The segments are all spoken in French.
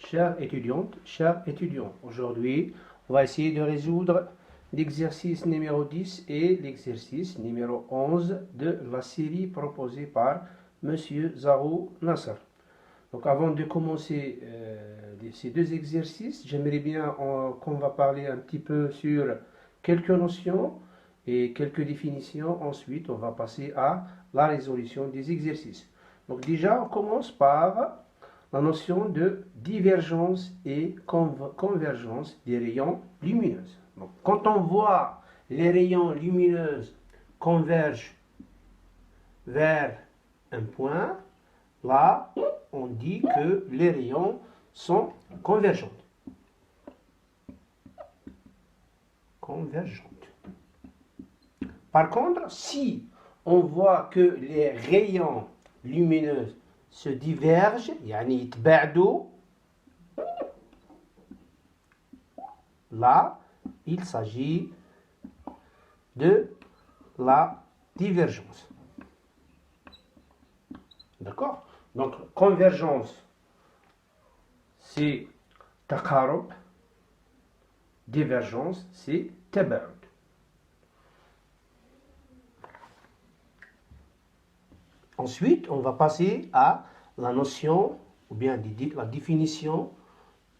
Chères étudiantes, chers étudiants, aujourd'hui, on va essayer de résoudre l'exercice numéro 10 et l'exercice numéro 11 de la série proposée par M. Zarou Nasser. Donc avant de commencer ces deux exercices, j'aimerais bien qu'on va parler un petit peu sur quelques notions et quelques définitions. Ensuite, on va passer à la résolution des exercices. Donc déjà, on commence par la notion de divergence et convergence des rayons lumineux. Donc, quand on voit les rayons lumineux convergent vers un point, là, on dit que les rayons sont convergents. Par contre, si on voit que les rayons lumineux se divergent, يعني يتباعدوا, là, il s'agit de la divergence. D'accord? Donc, convergence, c'est taqarub. Divergence, c'est tabaud. Ensuite, on va passer à la notion, ou bien la définition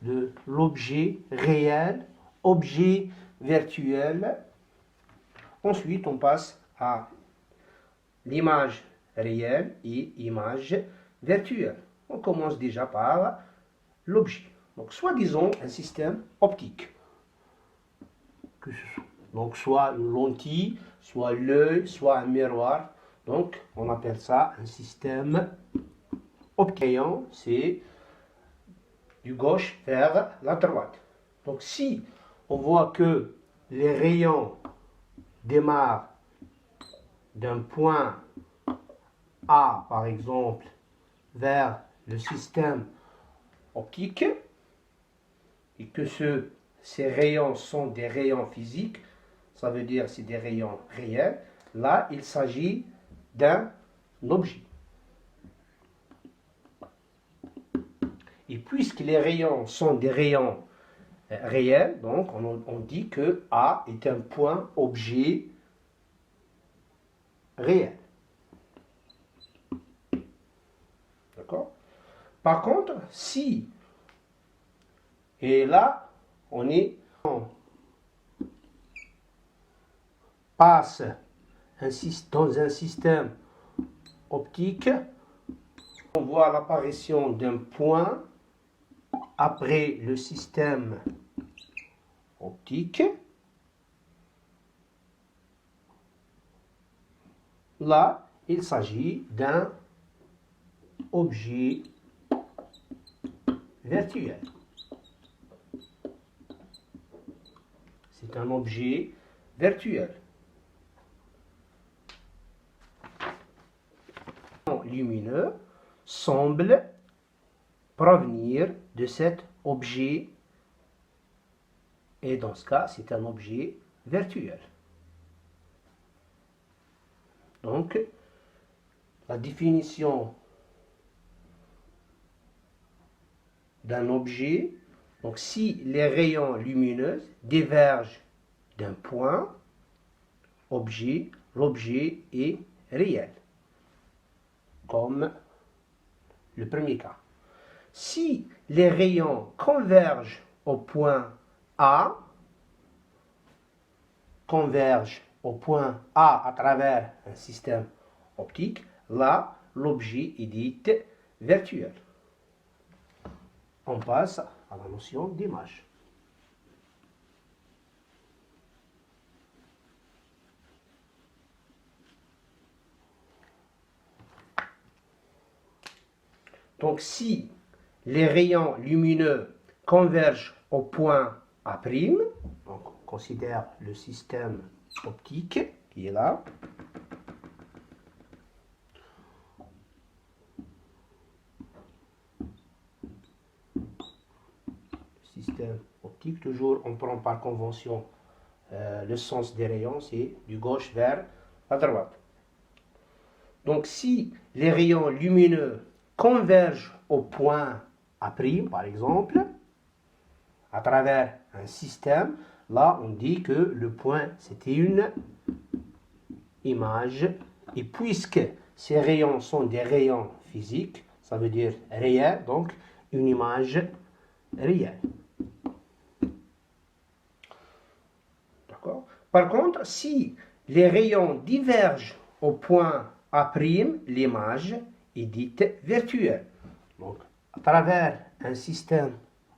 de l'objet réel, objet virtuel. Ensuite, on passe à l'image réelle et image virtuelle. On commence déjà par l'objet. Donc, soit disons un système optique. Donc, soit une lentille, soit l'œil, soit un miroir. Donc, on appelle ça un système optique. C'est du gauche vers la droite. Donc, si on voit que les rayons démarrent d'un point A, par exemple, vers le système optique, et que ces rayons sont des rayons physiques, ça veut dire c'est des rayons réels, là, il s'agit d'un objet. Et puisque les rayons sont des rayons réels, donc on dit que A est un point objet réel. D'accord? Par contre, si, et là, on passe dans un système optique, on voit l'apparition d'un point après le système optique. Là, il s'agit d'un objet virtuel. C'est un objet virtuel. Lumineux semble provenir de cet objet, et dans ce cas, c'est un objet virtuel. Donc, la définition d'un objet, donc si les rayons lumineux divergent d'un point, objet, l'objet est réel, comme le premier cas. Si les rayons convergent au point A, à travers un système optique, là, l'objet est dit virtuel. On passe à la notion d'image. Donc, si les rayons lumineux convergent au point A', donc on considère le système optique qui est là. Système optique, toujours on prend par convention le sens des rayons, c'est du gauche vers la droite. Donc si les rayons lumineux convergent au point A', par exemple, à travers un système, là, on dit que le point, c'était une image. Et puisque ces rayons sont des rayons physiques, ça veut dire réels, donc une image réelle. D'accord? Par contre, si les rayons divergent au point A', l'image est dite virtuelle. Donc, à travers un système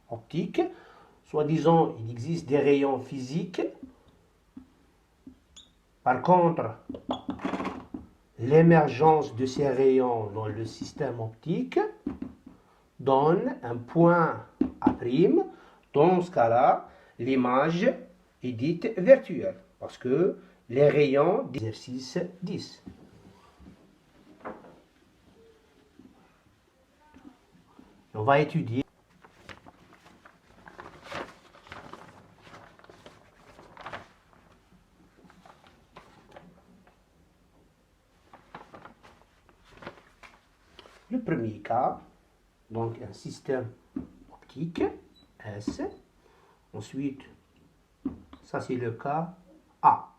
optique, soi-disant, il existe des rayons physiques. Par contre, l'émergence de ces rayons dans le système optique donne un point A'. Dans ce cas-là, l'image est dite virtuelle parce que les rayons d'exercice 10. On va étudier le premier cas, donc un système optique S. Ensuite, ça c'est le cas A.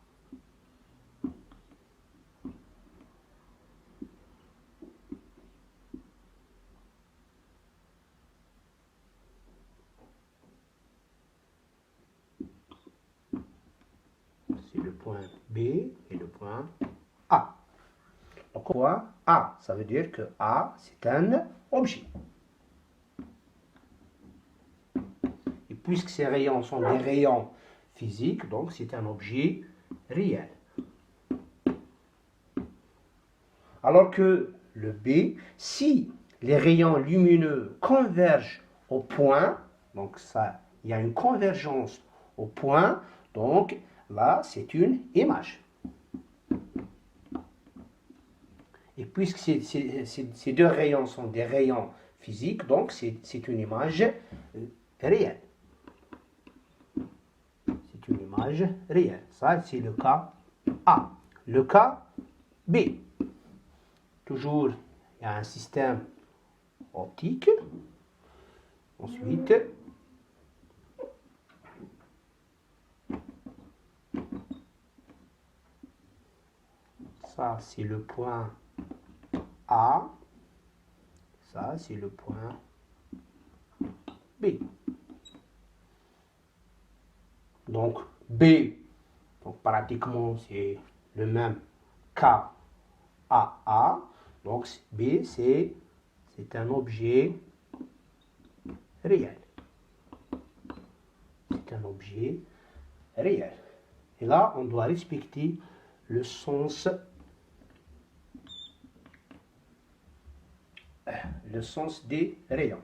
C'est le point B et le point A. Donc, quoi? A, ça veut dire que A, c'est un objet. Et puisque ces rayons sont des rayons physiques, donc c'est un objet réel. Alors que le B, si les rayons lumineux convergent au point, donc ça, il y a une convergence au point, donc là, c'est une image. Et puisque ces deux rayons sont des rayons physiques, donc c'est une image réelle. C'est une image réelle. Ça, c'est le cas A. Le cas B. Toujours, il y a un système optique. Ensuite, ça, c'est le point A. Ça, c'est le point B. Donc, B, donc pratiquement, c'est le même K AA. Donc, B, c'est un objet réel. C'est un objet réel. Et là, on doit respecter le sens des rayons.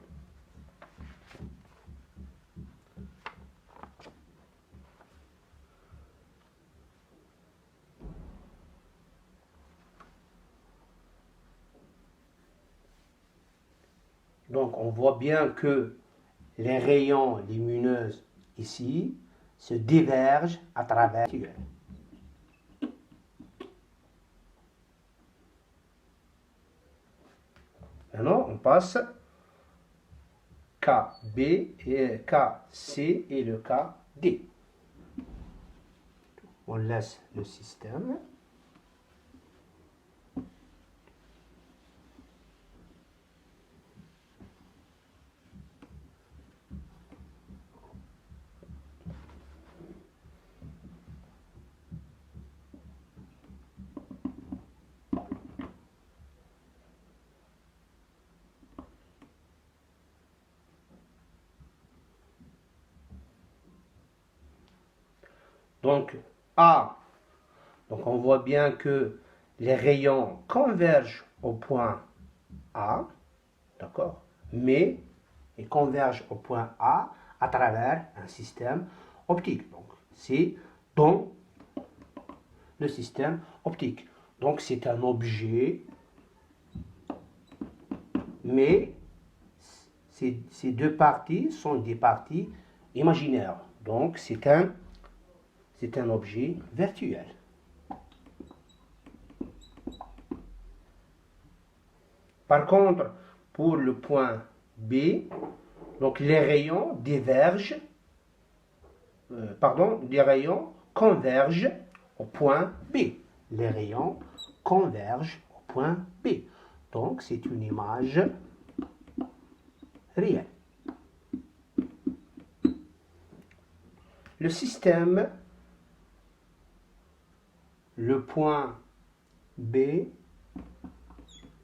Donc, on voit bien que les rayons lumineux ici se divergent à travers le tunnel. Maintenant, on passe KB et KC et le KD. On laisse le système. Donc, A, donc on voit bien que les rayons convergent au point A, d'accord, mais ils convergent au point A à travers un système optique. Donc, c'est dans le système optique. Donc, c'est un objet, mais ces deux parties sont des parties imaginaires. Donc, c'est un objet virtuel. Par contre, pour le point B, Donc les rayons divergent, les rayons convergent au point B. Les rayons convergent au point B. Donc c'est une image réelle. Le système, le point B,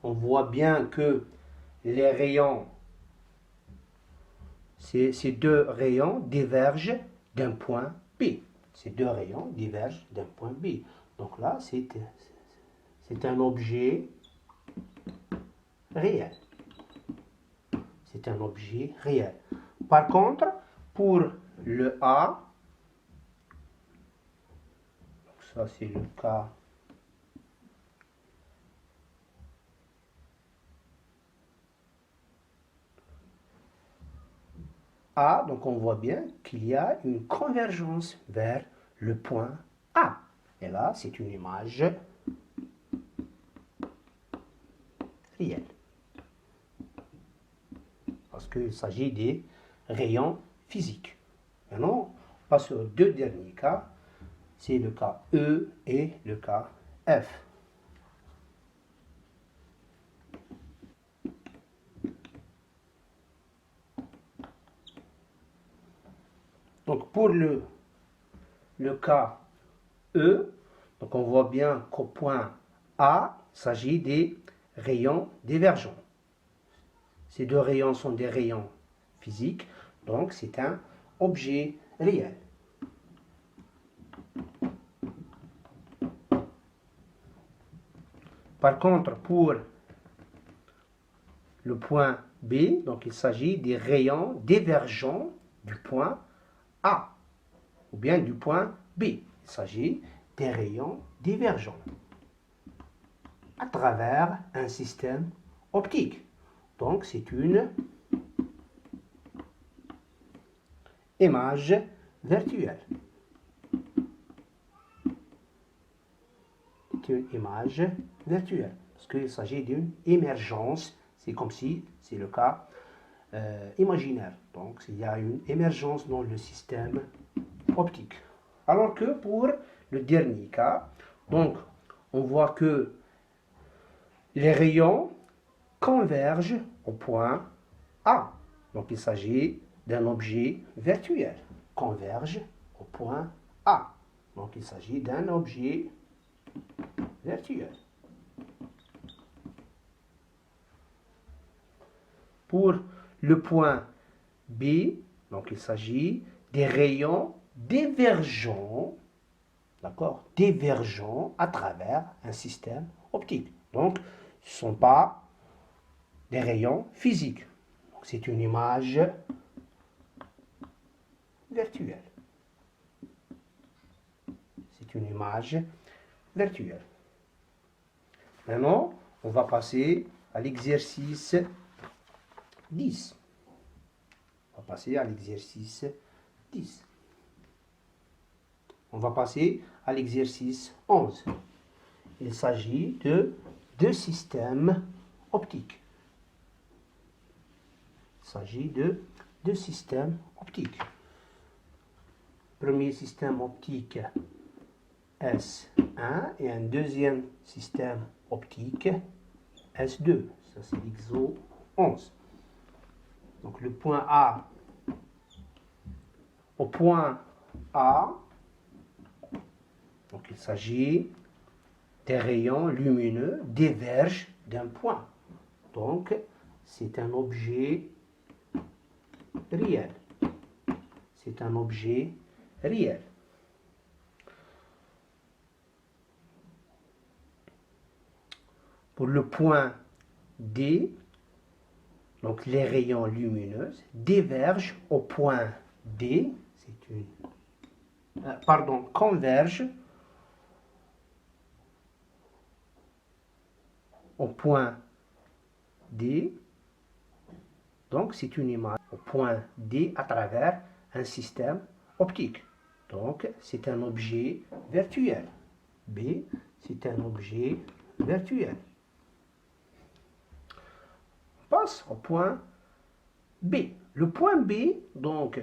on voit bien que les rayons, ces deux rayons divergent d'un point B. Ces deux rayons divergent d'un point B. Donc là, c'est un objet réel. C'est un objet réel. Par contre, pour le A, ça c'est le cas A, donc on voit bien qu'il y a une convergence vers le point A. Et là, c'est une image réelle. Parce qu'il s'agit des rayons physiques. Maintenant, on passe aux deux derniers cas. C'est le cas E et le cas F. Donc pour le cas E, donc on voit bien qu'au point A, il s'agit des rayons divergents. Ces deux rayons sont des rayons physiques, donc c'est un objet réel. Par contre, pour le point B, donc il s'agit des rayons divergents du point A, ou bien du point B. Il s'agit des rayons divergents à travers un système optique. Donc c'est une image virtuelle. C'est une image virtuelle, parce qu'il s'agit d'une émergence. C'est comme si c'est le cas imaginaire. Donc il y a une émergence dans le système optique. Alors que pour le dernier cas, donc on voit que les rayons convergent au point A. Donc il s'agit d'un objet virtuel. Converge au point A. Donc il s'agit d'un objet virtuel. Pour le point B, donc il s'agit des rayons divergents, d'accord, divergents à travers un système optique. Donc, ce ne sont pas des rayons physiques. C'est une image virtuelle. C'est une image virtuelle. Maintenant, on va passer à l'exercice 10. On va passer à l'exercice 10. On va passer à l'exercice 11. Il s'agit de deux systèmes optiques. Il s'agit de deux systèmes optiques. Premier système optique S1 et un deuxième système optique S2. Ça, c'est l'exo 11. Donc, le point A. Au point A, donc il s'agit des rayons lumineux divergent d'un point. Donc, c'est un objet réel. C'est un objet réel. Pour le point D, donc les rayons lumineux divergent au point D, convergent au point D, donc c'est une image au point D à travers un système optique. Donc c'est un objet virtuel. B, c'est un objet virtuel. On passe au point B. Le point B, donc,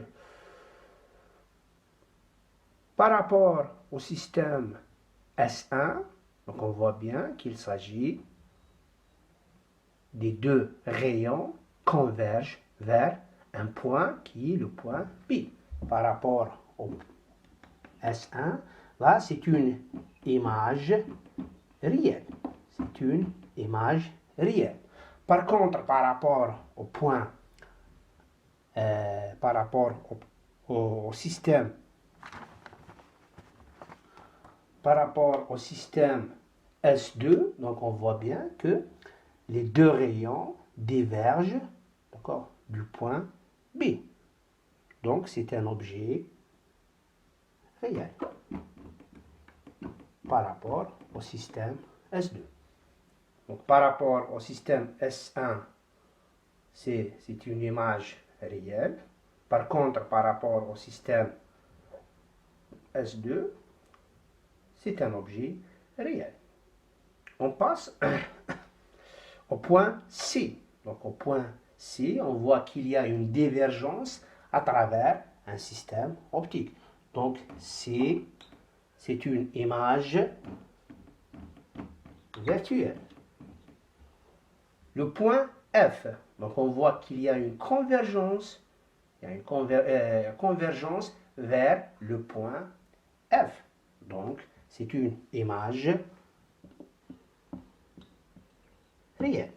par rapport au système S1, donc on voit bien qu'il s'agit des deux rayons convergent vers un point qui est le point B. Par rapport au S1, là c'est une image réelle. C'est une image réelle. Par contre, par rapport au point, par rapport au système, par rapport au système S2, donc on voit bien que les deux rayons divergent, d'accord, du point B. Donc c'est un objet réel par rapport au système S2. Donc par rapport au système S1, c'est une image réelle. Par contre, par rapport au système S2, c'est un objet réel. On passe au point C. Donc au point C, on voit qu'il y a une divergence à travers un système optique. Donc C, c'est une image virtuelle. Le point F, donc on voit qu'il y a une convergence, convergence vers le point F. Donc c'est une image réelle.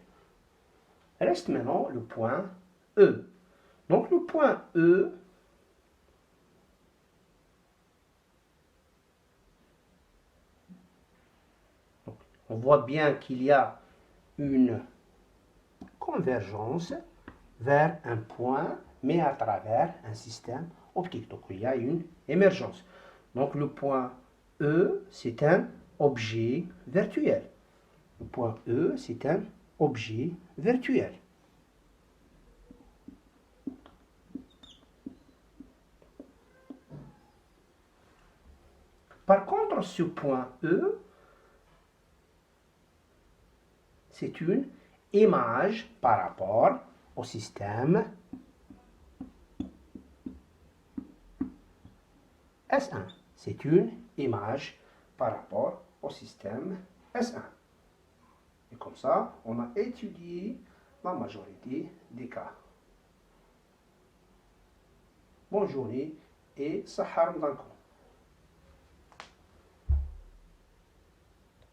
Reste maintenant le point E. Donc le point E, on voit bien qu'il y a une convergence vers un point, mais à travers un système optique. Donc il y a une émergence. Donc le point E, c'est un objet virtuel. Le point E, c'est un objet virtuel. Par contre, ce point E, c'est une image par rapport au système S1. C'est une image par rapport au système S1. Et comme ça, on a étudié la majorité des cas. Bonne journée et Sahar Mdankou.